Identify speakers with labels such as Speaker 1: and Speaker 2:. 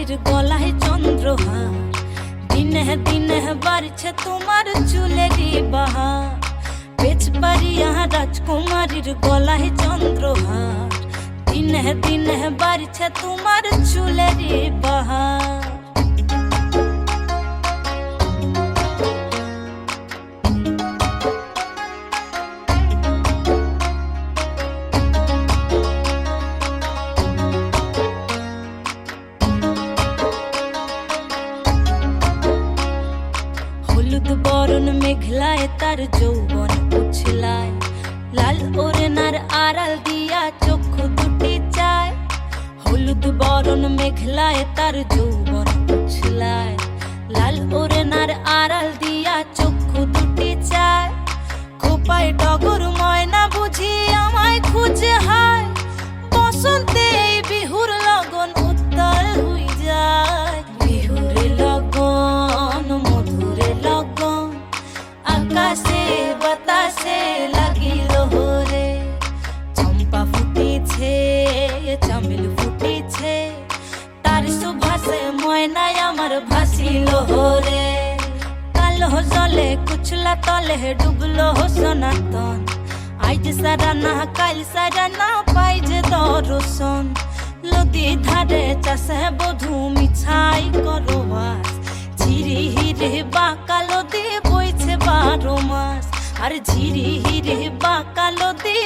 Speaker 1: কুমারীর গলায় চন্দ্রহার, দিনে দিনে বাড়ছে তোমার চুলেরই বাহার। পেছপাড়িয়া রাজকুমারীর গলায় চন্দ্রহার, দিনে দিনে বাড়ছে তোমার চুলেরই বাহার। হলুদ বরণ মেঘলায় তার যৌবন উছলায়, লাল ওড়নার আড়াল দিয়া চক্ষু দুটি চায়। হলুদ বরণ মেঘলায় তার যৌবন উছলায়, লাল ওড়নার আড়াল দিয়া চক্ষু দুটি চায়। খোপায় টগর ময়না বুঝি আমায় খুঁজে হায়, বসন্তে এই বিহুর লগন উত্তাল হই যায়। বিহুরে লগন মধুরে লগন, আকাশে বাতাসে লাগিল রে। চম্পা ফুটিছে চামেল ফুটিছে, তার সুভাষে ময়নায় আমার ভাসিল রে। কালো জলে কুচলা তলে ডুবলো সনাতন, আজ সারা না কাল সারা না পাই যে দর্শন। নদী ধারে চাষে বধু মিছাই করো বাস, ঝিরি হিরে বাঁকা নদী বইছে 12 মাস। আর ঝিরি হিরে বাঁকা নদী